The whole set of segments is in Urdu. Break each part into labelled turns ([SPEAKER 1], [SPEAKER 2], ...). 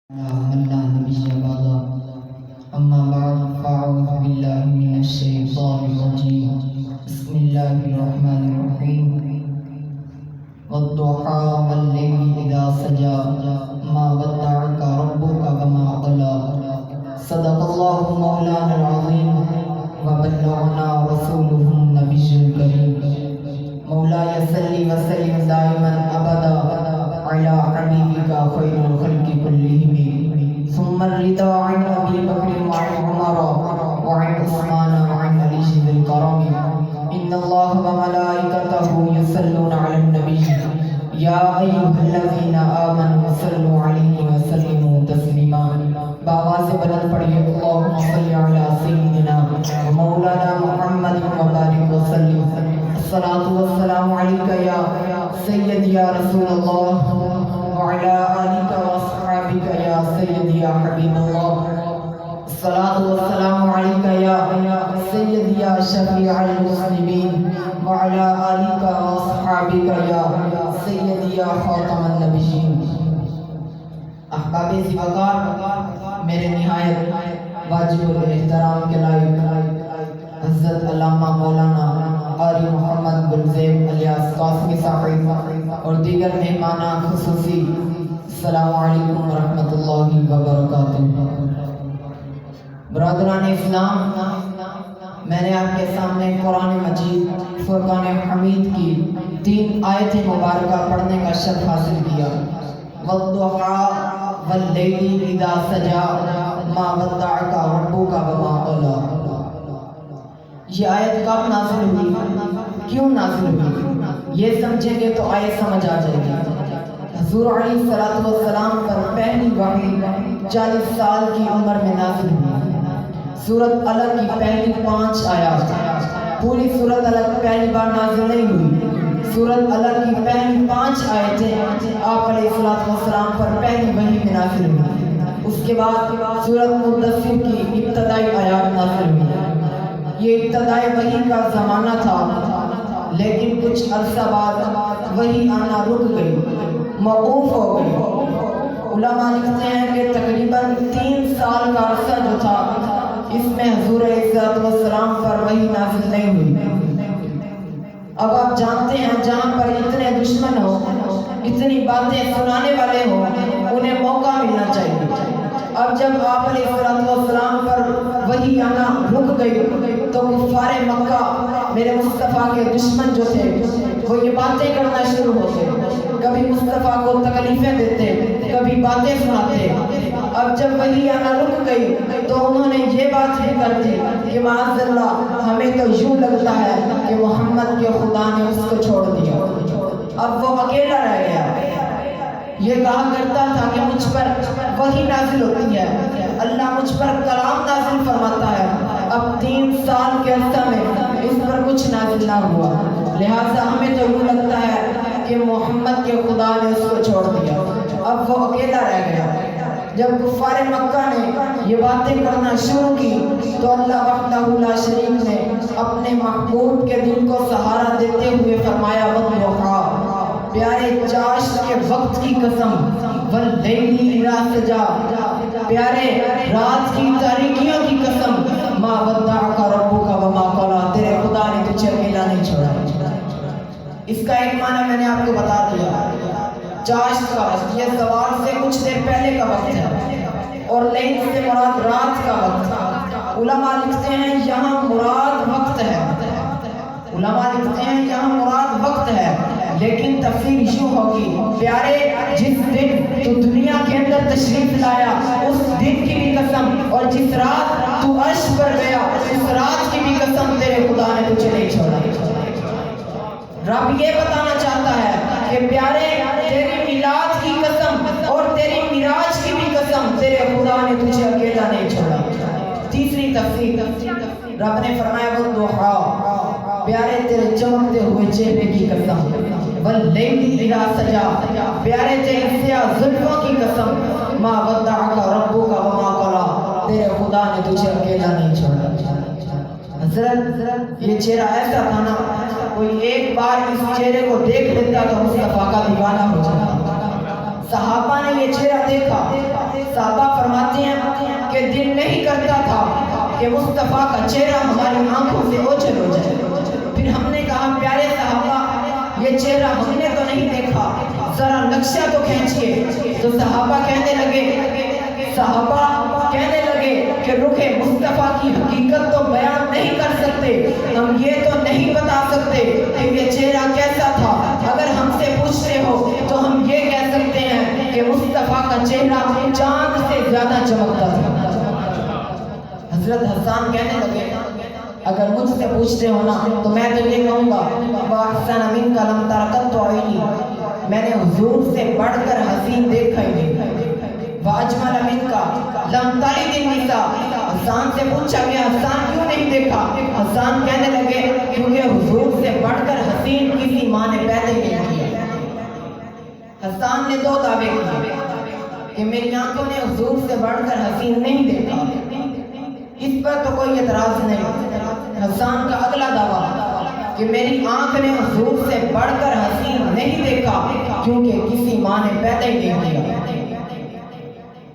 [SPEAKER 1] من لا نبي بعده أما بعد فأعوذ بالله من الشيطان الرجيم بسم الله الرحمن الرحيم والضحى والليل إذا سجى ما ودعك ربك وما قلى صدق الله مولانا العظيم وبلغنا رسوله النبي الكريم مولاي صل وسلم دائما أبدا على حبيبك خير الخلق كلهم ثم الرضا عن أبي بكر وعن عمر وعن عثمان وعن علي ذي الكرم إن الله وملائكته يصلون على النبي يا أيها الذين آمنوا صلوا عليه وسلموا تسليما بآواز بلند پڑھیے اللهم صل على سيدنا مولانا محمد وبارك وسلم الصلاة والسلام عليك يا سيدي يا رسول الله وعلى آلك وأصحابك يا سيدي يا حبيب الله الصلاة والسلام عليك يا سيدي يا شفيع المسلمين وعلى آلك وأصحابك يا سيدي يا خاتم النبيين احباب زیباکار، میرے نہایت واجب الاحترام کے لائق حضرت علامہ مولانا قاری محمد گلزیم الیاس قاسمی صاحب اور دیگر مہمانان خصوصی، السلام علیکم ورحمۃ اللہ وبرکاتہ۔ برادران اسلام، میں نے آپ کے سامنے قرآن مجید فرقان حمید کی 3 آیت مبارکہ پڑھنے کا شرف حاصل کیا۔ والضحیٰ واللیل اذا سجا ما ودعک ربک وما قلی۔ یہ آیت کب نازل ہوئی، کیوں نازل ہوئی، یہ سمجھیں گے تو آیت سمجھ آ جائے گی۔ حضور علیہ السلام پر پہلی وحی 40 سال کی عمر میں نازل ہوئی۔ سورۃ الگ کی پہلی 5 آیات، پوری سورۃ الگ پہلی بار نازل نہیں ہوئی۔ سورۃ الگ کی پہلی 5 آیتیں آپ علیہ السلام پر پہلی وحی میں نازل ہوئی۔ اس کے بعد سورۃ مدثر کی ابتدائی آیات نازل ہوئی۔ یہ ابتدائی وحی کا زمانہ تھا، لیکن کچھ عرصہ بعد وحی آنا رک گئی، موقوف ہو گئی۔ علماء لکھتے ہیں کہ تقریباً 3 سال کا عرصہ جو تھا، اس میں حضور علیہ السلام پر وحی نازل نہیں ہوئی۔ اب آپ جانتے ہیں جہاں پر اتنے دشمن ہو، اتنی باتیں سنانے والے ہوں، انہیں موقع ملنا چاہیے۔ اب جب آپ علیہ السلام پر وحی آنا رک گئی تو کفار مکہ، میرے مصطفیٰ کے دشمن جو تھے، وہ یہ باتیں کرنا شروع ہوتے، کبھی مصطفیٰ کو تکلیفیں دیتے، کبھی باتیں سناتے۔ اب جب وحی آنا رک گئی تو انہوں نے یہ بات ہی کر دی کہ معاذ اللہ، ہمیں تو یوں لگتا ہے کہ محمد کے خدا نے اس کو چھوڑ دیا، اب وہ اکیلا رہ گیا۔ یہ کہا کرتا تھا کہ مجھ پر وحی نازل ہوتی ہے، اللہ مجھ پر کلام نازل فرماتا ہے، اب 3 سال کے عرصہ میں اس پر کچھ نازل نہ ہوا، لہٰذا ہمیں تو یوں لگتا ہے کہ محمد کے خدا نے اس کو چھوڑ دیا، اب وہ اکیلا رہ گیا۔ جب کفار مکہ نے یہ باتیں کرنا شروع کی تو اللہ وحدہ لا شریک نے اپنے محبوب کے دل کو سہارا دیتے ہوئے فرمایا والضحیٰ، پیارے چاشت کے وقت کی قسم، واللیل اذا سجا، پیارے رات کی تاریکیوں کی قسم، ما ودعک ربک وما قلی، تیرے خدا نے تجھے اکیلا نہیں چھوڑا۔ اس کا ایک معنی میں نے آپ کو بتا دیا، چاشت کا وقت، یہ زوال سے کچھ دیر پہلے کا وقت ہے، اور لیل سے مراد رات کا وقت۔ علماء لکھتے ہیں یہاں مراد وقت ہے، علماء لکھتے ہیں یہاں مراد وقت ہے، لیکن تفسیر یوں ہوگی، پیارے جس دن تو دنیا کے اندر تشریف لایا اس دن کی بھی قسم، اور جس رات تو عرش پر گیا اس رات کی بھی قسم، تیرے خدا نے تجھے نہیں چھوڑا۔ رب یہ بتانا چاہتا ہے کہ پیارے تیری میلاد کی قسم اور تیری معراج کی بھی قسم، تیرے خدا نے تجھے اکیلا نہیں چھوڑا۔ تیسری تفسیر، رب نے فرمایا والضحیٰ، پیارے تیرے چمکتے ہوئے چہرے کی قسم، واللیل اذا سجا، پیارے تیری سیاہ زلفوں کی قسم، ما ودعک ربک وما قلی، تیرے خدا نے تجھے اکیلا نہیں چھوڑا۔ حضرت یہ چہرہ ایسا تھا نا، کوئی ایک بار اس چہرے کو دیکھ لیتا تو مصطفیٰ کا دیوانہ ہو جاتا۔ صحابہ نے یہ چہرہ دیکھا. صحابہ فرماتے ہیں کہ دل نہیں کرتا تھا کہ مصطفیٰ کا چہرہ ہماری آنکھوں سے اوجھل ہو جائے. پھر ہم نے کہا پیارے صحابہ یہ چہرہ ہم نے تو نہیں دیکھا, ذرا نقشہ تو کھینچیے. تو صحابہ کہنے لگے کہ رخ مصطفیٰ کی حقیقت تو بیان نہیں کر سکتے, ہم یہ تو نہیں بتا سکتے کہ یہ چہرہ کیسا تھا. اگر ہم سے پوچھتے ہو تو ہم یہ کہہ سکتے ہیں کہ مصطفیٰ کا چہرہ چاند سے زیادہ چمکتا تھا. حضرت حسان کہنے لگے اگر مجھ سے پوچھتے ہو نا تو میں تو یہ کہوں گا وَأَحْسَنَ مِنْكَ لَمْ تَرَ قَطُّ عَيْنِي, میں نے حضور سے بڑھ کر حسین دیکھا ہی نہیں. وَأَجْمَلَ مِنْكَ لَمْ تَلِدِ النِّسَاء, حسان سے پوچھا گیا حسان کیوں نہیں دیکھا. حسان کہنے لگے کیونکہ حضور سے بڑھ کر حسین کسی ماں نے پیدا نہیں کیا. حسان نے 2 دعوے کیے کہ میری آنکھوں نے حضور سے بڑھ کر حسین نہیں دیکھا. اس پر تو کوئی اعتراض نہیں. حسان کا اگلا دعویٰ کہ میری آنکھ نے حضور سے بڑھ کر حسین نہیں دیکھا کیونکہ کسی ماں نے پیدا ہی نہیں کیا.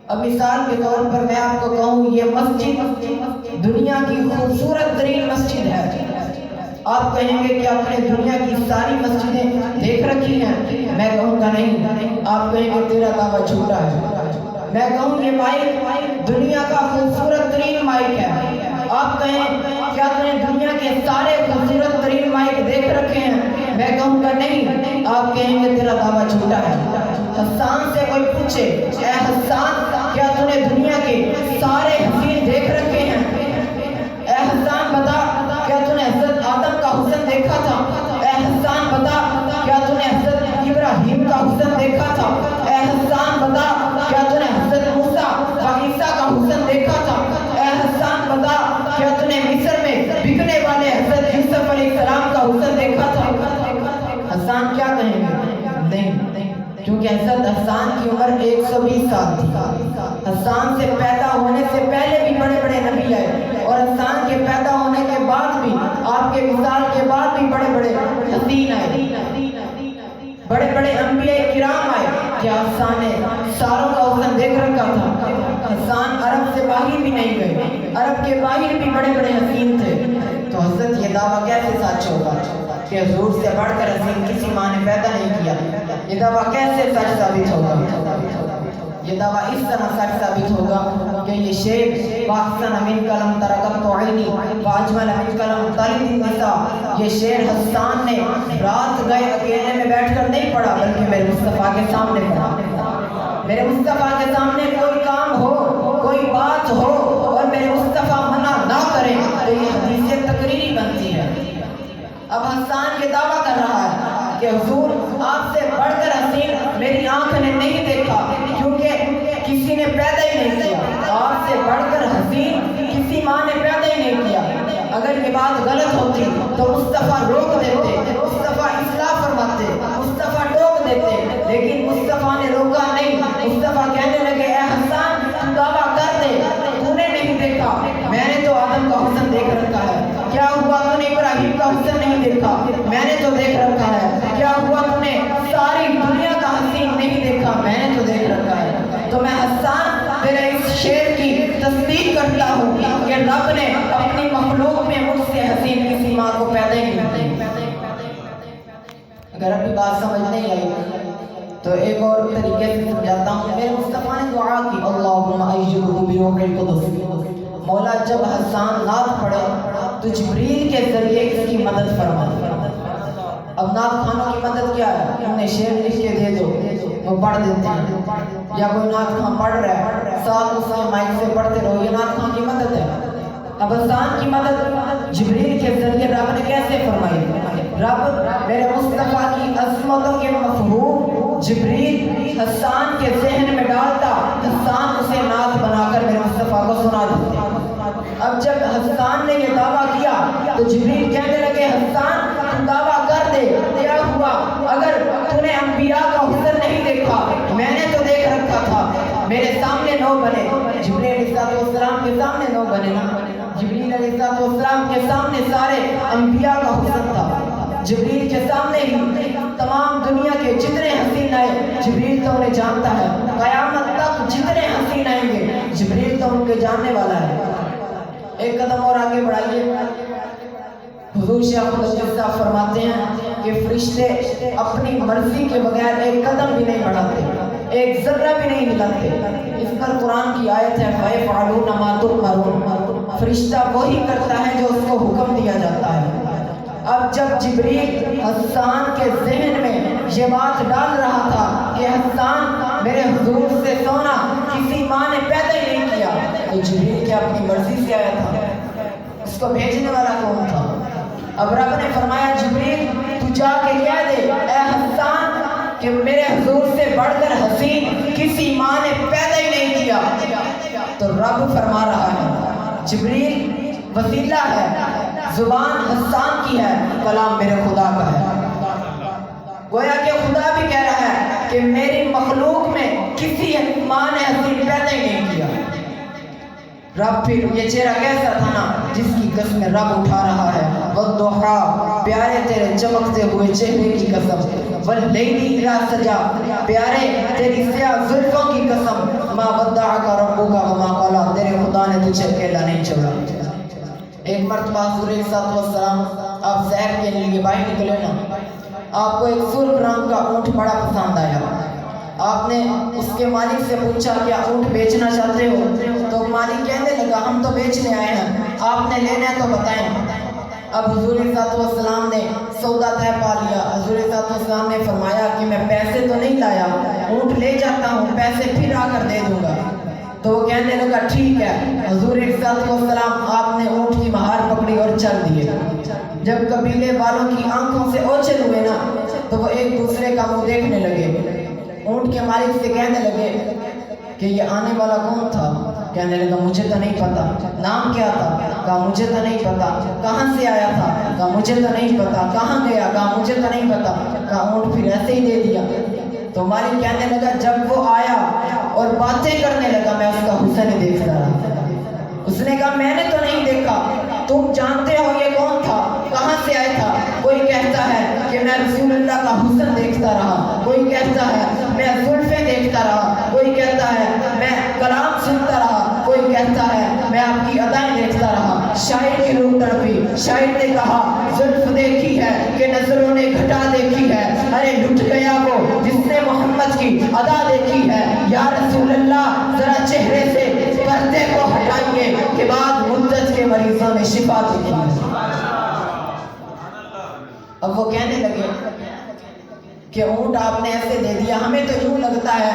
[SPEAKER 1] اب مثال کے طور پر میں آپ کو کہوں یہ مسجد دنیا کی خوبصورت ترین مسجد ہے. آپ کہیں گے کہ آپ نے دنیا کی ساری مسجدیں دیکھ رکھی ہیں, میں کہوں گا نہیں. آپ کہیں گے تیرا دعویٰ جھوٹا ہے. میں کہوں یہ مائک دنیا کا خوبصورت ترین مائک ہے. آپ کہیں کیا تم نے دنیا کے سارے خوبصورت ترین مائک دیکھ رکھے ہیں, میں کہوں گا نہیں. آپ کہیں گے تیرا دعویٰ جھوٹا ہے. حسان سے کوئی پوچھے اے حسان کیا تم نے دنیا کے سارے حسین دیکھ رکھے ہیں, اے حسان بتا کیا تم نے حضرت آدم کا حسن دیکھا تھا, اے حسان بتا کیا تم نے حضرت ابراہیم کا حسن دیکھا تھا, اے حسان بتا کیا تم نے حضرت موسیٰ و عیسیٰ کا حسن دیکھا تھا, اے حسان بتا کیا تم نے مصر میں بکنے والے حضرت یوسف علیہ السلام کا حسن دیکھا تھا. حسان کیا کہیں گے نہیں, کیونکہ حضرت حسان کی عمر 120 سال تھی. حسان سے پیدا ہونے سے پہلے بھی بڑے بڑے نبی آئے اور حسان کے پیدا ہونے کے بعد بھی آپ کے وصال کے بعد بھی بڑے بڑے حسین آئے, بڑے بڑے انبیاء کرام آئے. کیا حسان نے ساروں کا حسن دیکھ رکھا تھا؟ حسان عرب سے باہر بھی نہیں گئے, عرب کے باہر بھی بڑے بڑے حسین تھے. تو حضرت یہ دعویٰ کیسے سچ ہوگا کہ حضور سے بڑھ کر حسین کسی ماں نے پیدا نہیں کیا؟ یہ دعویٰ کیسے سچ ثابت ہوگا؟ یہ دعویٰ اس طرح سچ ثابت ہوگا کہ یہ شعر وَأَحْسَنَ مِنْكَ لَمْ تَرَ قَطُّ عَيْنِي وَأَجْمَلَ مِنْكَ لَمْ تَلِدِ النِّسَاء, یہ شعر حسان نے رات گئے اکیلے میں بیٹھ کر نہیں پڑھا بلکہ میرے مصطفیٰ کے سامنے پڑھا. میرے مصطفیٰ کے سامنے کوئی کام ہو, کوئی بات ہو اور میرے مصطفیٰ منع نہ کریں تو یہ حدیث تقریری بنتی ہے. اب حسان یہ دعویٰ کر رہا ہے کہ حضور آپ سے بڑھ کر حسین میری آنکھ نے نہیں دیکھا کیونکہ کسی نے پیدا ہی نہیں کیا. آپ سے بڑھ کر حسین کسی ماں نے پیدا ہی نہیں کیا. اگر یہ بات غلط ہوتی تو مصطفیٰ روک دیتے, مصطفیٰ اصلاح فرماتے, مصطفیٰ ٹوک دیتے, لیکن مصطفیٰ نے روکا نہیں. مصطفیٰ کہنے لگے اے حسان تو دعویٰ کر دے, تو نے نہیں دیکھا, میں نے تو آدم کا حسن دیکھ رکھا ہے. کیا ہوا تو نے ابراہیم کا حسن نہیں دیکھا, میں نے تو دیکھ رکھا ہے. کیا ہوا تو نے ساری دنیا کا حسین نہیں دیکھا, میں نے تو دیکھ رکھا ہے. تو میں حسان تیرے اس شعر کی تصدیق کرتا ہوں کہ رب نے اپنی مخلوق میں مجھ سے حسین کسی ماں کو پیدا ہی نہیں کیا. اگر ابھی بات سمجھ نہیں آئی تو ایک اور طریقے سے سمجھاتا ہوں. میرے مصطفیٰ نے دعا کی اللہم ایجبہ بروح القدس, مولا جب حسان نعت پڑھے تو جبریل کے ذریعے اس کی مدد فرما. اب نعت خانوں کی مدد کیا ہے؟ انہیں شعر لکھ کے دے دو, وہ پڑھ دیتے ہیں. یا کوئی نعت خان پڑھ رہا ہے ساتھ اس کے مائک سے پڑھتے رہو, یہ نعت خان کی مدد ہے. اب حسان کی مدد جبریل کے ذریعے رب نے کیسے فرمائی؟ رب میرے مصطفیٰ کی عظمتوں کے مفہوم جبریل حسان کے ذہن میں ڈالتا, حسان اسے نعت بنا کر میرے مصطفیٰ کو سنا دیتے. اب جب حسان نے یہ دعویٰ کیا تو جبریل کہنے لگے حسان تم دعویٰ کر دے, کیا ہوا اگر تو نے انبیاء کا حسن نہیں دیکھا, میں نے تو دیکھ رکھا تھا. میرے سامنے 9 بنے, جبریل علیہ السلام کے سامنے 9 بنے نا. جبریل علیہ السلام کے سامنے سارے انبیاء کا حسن تھا. جبریل کے سامنے ہی تمام دنیا کے جتنے حسین آئے جبریل تو انہیں جانتا ہے، قیامت تک جتنے حسین آئیں گے جبریل تو ان کے جاننے والا ہے۔ ایک قدم اور آگے بڑھائیے، حضور شیخ الحدیث صاحب فرماتے ہیں کہ فرشتے اپنی مرضی کے بغیر ایک قدم بھی نہیں بڑھاتے، ایک ذرہ بھی نہیں ہلاتے۔ اس پر قرآن کی آیت ہے فَيَفْعَلُونَ مَا تُؤْمَرُونَ، فرشتہ وہی کرتا ہے جو اس کو حکم دیا جاتا ہے۔ اب جب جبریل حسان کے ذہن میں یہ بات ڈال رہا تھا کہ حسان میرے حضور سے سونا کسی ماں نے پیدا ہی نہیں کیا، تو جبریل کیا اپنی مرضی سے آیا تھا؟ اس کو بھیجنے والا کون تھا؟ اب رب نے فرمایا جبریل تو جا کے کہہ دے اے حسان کہ میرے حضور سے بڑھ کر حسین کسی ماں نے پیدا ہی نہیں کیا۔ تو رب فرما رہا ہے جبریل وسیلہ ہے، زبان حسان کی ہے، کلام میرے خدا کا ہے۔ گویا کہ خدا بھی کہہ رہا ہے کہ میری مخلوق میں کسی ماں نے حسین پیدا ہی نہیں کیا۔ رب پھر یہ چہرہ کیسا تھا نا جس کی قسم رب اٹھا رہا ہے، والضحیٰ پیارے تیرے چمکتے ہوئے چہرے کی قسم، واللیل اذا سجا پیارے تیری سیاہ زلفوں کی قسم، ما ودعک ربک وما قلی تیرے خدا نے تجھے اکیلا نہیں چھوڑا۔ ایک مرتبہ حضور صلی اللہ علیہ وسلم آپ سیر کے لیے باہر نکلے نا، آپ کو ایک سرخ رنگ کا اونٹ بڑا پسند آیا، آپ نے اس کے مالک سے پوچھا کیا اونٹ بیچنا چاہتے ہو؟ تو مالک کہنے لگا ہم تو بیچنے آئے ہیں، آپ نے لینا ہے تو بتائیں۔ اب حضور صلی اللہ علیہ وسلم نے سودا طے پا لیا۔ حضور صلی اللہ علیہ وسلم نے فرمایا کہ میں پیسے تو نہیں لایا، اونٹ لے جاتا ہوں، پیسے پھر آ کر دے دوں گا۔ تو وہ کہنے لگا ٹھیک ہے۔ حضور صلی اللہ علیہ وسلم آپ نے اونٹ کی مہار پکڑی اور چل دیے۔ جب قبیلے والوں کی آنکھوں سے اوچھل ہوئے نا تو وہ ایک دوسرے کا منہ دیکھنے لگے۔ اونٹ کے مالک سے کہنے لگے کہ یہ آنے والا کون تھا؟ کہنے لگا مجھے تو نہیں پتا۔ نام کیا تھا؟ کہا مجھے تو نہیں پتا۔ کہاں سے آیا تھا؟ کہا مجھے تو نہیں پتا۔ کہاں گیا؟ کہا مجھے تو نہیں پتا۔ کہا اونٹ پھر ایسے ہی دے دیا۔ تو مالک کہنے لگا جب وہ آیا اور باتیں کرنے لگا میں اس کا حسن ہی دیکھتا رہا۔ اس نے کہا میں نے تو نہیں دیکھا، تم جانتے ہو یہ کون تھا؟ کہاں سے آیا تھا؟ کوئی کہتا ہے کہ میں رسول اللہ کا حسن دیکھتا رہا، کوئی کہتا ہے میں زلفیں دیکھتا رہا، کوئی کہتا ہے میں کلام سنتا رہا، کوئی کہتا ہے میں آپ کی ادائیں دیکھتا رہا۔ شاعر کی روح تڑپی، شاعر نے کہا زلف دیکھی ہے کہ نظروں نے گھٹا دیکھی ہے، ارے لٹ گیا وہ جس نے محمد کی ادا دیکھی ہے۔ یا رسول اللہ ذرا چہرے سے پردے کو ہٹائیے کہ بعد مدت کے مریضوں میں شفا دیکھی ہے۔ اب وہ کہنے لگے کہ اونٹ آپ نے ایسے دے دیا، ہمیں تو یوں لگتا ہے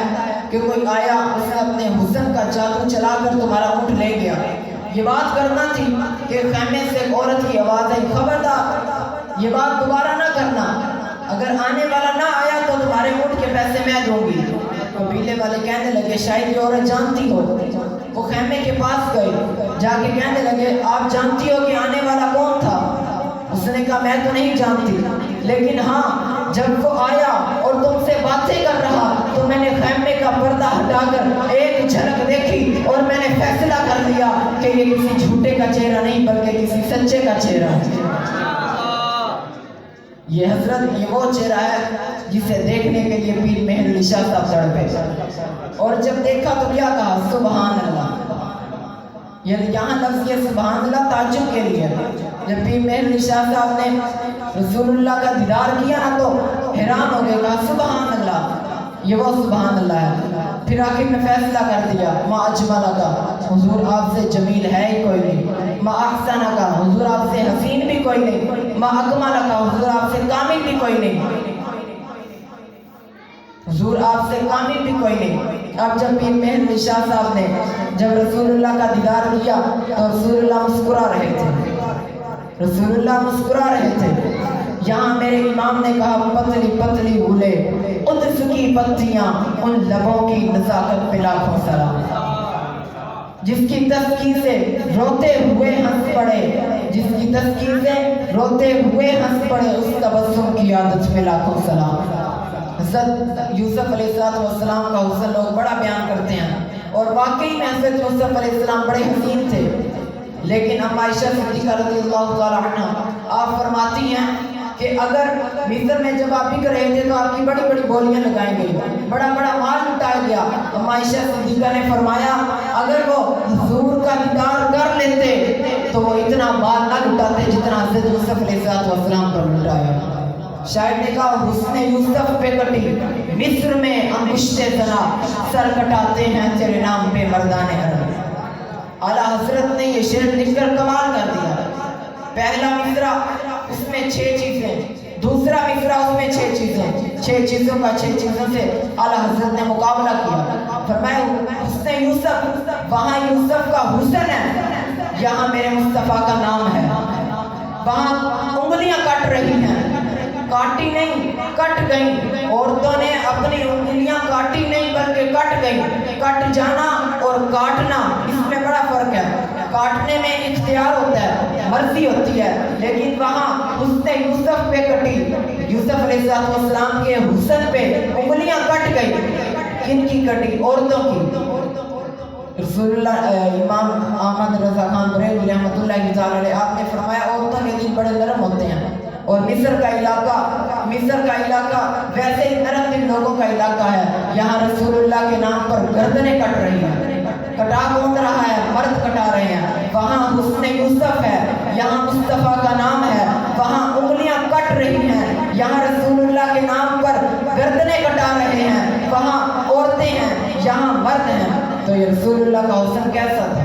[SPEAKER 1] کہ کوئی آیا اس نے اپنے حسن کا جادو چلا کر تمہارا اونٹ لے گیا۔ یہ بات کرنا تھی کہ خیمے سے ایک عورت کی آواز آئی خبردار یہ بات دوبارہ نہ کرنا، اگر آنے والا نہ آیا تو تمہارے اونٹ کے پیسے میں دوں گی۔ قبیلے والے کہنے لگے شاید یہ عورت جانتی ہو۔ وہ خیمے کے پاس گئے، جا کے کہنے لگے آپ جانتی ہو کہ آنے والا کون تھا؟ اس نے کہا میں تو نہیں جانتی، لیکن ہاں جب وہ آیا اور تم سے باتیں کر رہا تو میں نے خیمے کا پردہ ہٹا کر ایک جھلک دیکھی اور میں نے فیصلہ کر لیا کہ یہ کسی جھوٹے کا چہرہ نہیں بلکہ کسی سچے کا چہرہ ہے۔ یہ حضرت یہ وہ چہرہ ہے جسے دیکھنے کے لیے پیر مہر علی شاہ صاحب تڑپے، اور جب دیکھا تو کیا کہا سبحان اللہ۔ یہاں لفظ یہ سبحان اللہ تعجب کے لیے، جب پیر مہر علی شاہ صاحب نے رسول اللہ کا دیدار کیا نا تو حیران ہو گئے، کہا سبحان اللہ، یہ وہ سبحان اللہ ہے۔ پھر آخر میں فیصلہ کر دیا ما اجمل کا، حضور آپ سے جمیل ہے ہی کوئی نہیں، ما احسن کا، حضور آپ سے حسین بھی کوئی نہیں، ما اکمل کا، حضور آپ سے کامل بھی کوئی نہیں، حضور آپ سے کامل بھی کوئی نہیں۔ اب جب پیر مہر علی شاہ صاحب نے جب رسول اللہ کا دیدار کیا تو رسول اللہ مسکرا رہے تھے، رسول اللہ مسکرا رہے تھے۔ یہاں میرے امام نے کہا پتلی پتلی بھولے قدس کی پتیاں ان لبوں کی نزاکت پہ لاکھوں سلام، جس کی تسکین سے روتے ہوئے ہنس پڑے، جس کی تسکین سے روتے ہوئے ہنس پڑے، اس تبسم کی عادت پہ لاکھوں سلام۔ حضرت یوسف علیہ السلام کا حسن لوگ بڑا بیان کرتے ہیں، اور واقعی میں حضرت یوسف علیہ السلام بڑے حسین تھے، لیکن اما عائشہ صدیقہ رضی اللہ تعالی عنہ آپ فرماتی ہیں کہ اگر مصر میں جب آپ بک رہے تھے تو آپ کی بڑی بڑی بولیاں لگائی گئی، بڑا بڑا مال لٹایا گیا۔ اما عائشہ صدیقہ نے فرمایا اگر وہ حضور کا دیدار کر لیتے تو وہ اتنا مال نہ لٹاتے جتنا حضرت یوسف علیہ السلام پر لٹایا۔ شاعر نے کہا حسن یوسف پہ کٹی مصر میں انگشت زنا، سر کٹاتے ہیں تیرے نام پہ مردان عرب۔ اعلیٰ حضرت نے یہ شعر لکھ کر کمال کر دیا۔ پہلا مصرع اس میں 6 چیزیں، دوسرا مصرع اس میں 6 چیزیں، 6 چیزوں کا 6 چیزوں سے اعلیٰ حضرت نے مقابلہ کیا۔ فرمایا حسن یوسف، وہاں یوسف کا حسن ہے، یہاں میرے مصطفیٰ کا نام ہے۔ وہاں انگلیاں کٹ رہی ہیں، کاٹی نہیں کٹ گئی، عورتوں نے اپنی انگلیاں کاٹی نہیں بلکہ کٹ گئی۔ کٹ جانا اور کاٹنا اس میں بڑا فرق ہے۔ کاٹنے میں اختیار ہوتا ہے، مرضی ہوتی ہے، لیکن وہاں حسن یوسف پہ کٹی، یوسف علیہ السلام کے حسن پہ انگلیاں کٹ گئی۔ کن کی کٹی؟ عورتوں کی۔ رسول اللہ امام احمد رضا خان بریلوی رحمۃ اللہ تعالی، آپ نے فرمایا عورتوں کے دل بڑے نرم ہوتے ہیں، اور مصر کا علاقہ ویسے ہی نرم دل لوگوں کا علاقہ ہے۔ یہاں رسول اللہ کے نام پر گردنیں کٹ رہی ہیں، کٹا کون رہا ہے؟ مرد کٹا رہے ہیں۔ وہاں حسن یوسف ہے، یہاں مصطفیٰ کا نام ہے۔ وہاں انگلیاں کٹ رہی ہیں، یہاں رسول اللہ کے نام پر گردنیں کٹا رہے ہیں۔ وہاں عورتیں ہیں، یہاں مرد ہیں۔ تو یہ رسول اللہ کا حسن کیسا تھا؟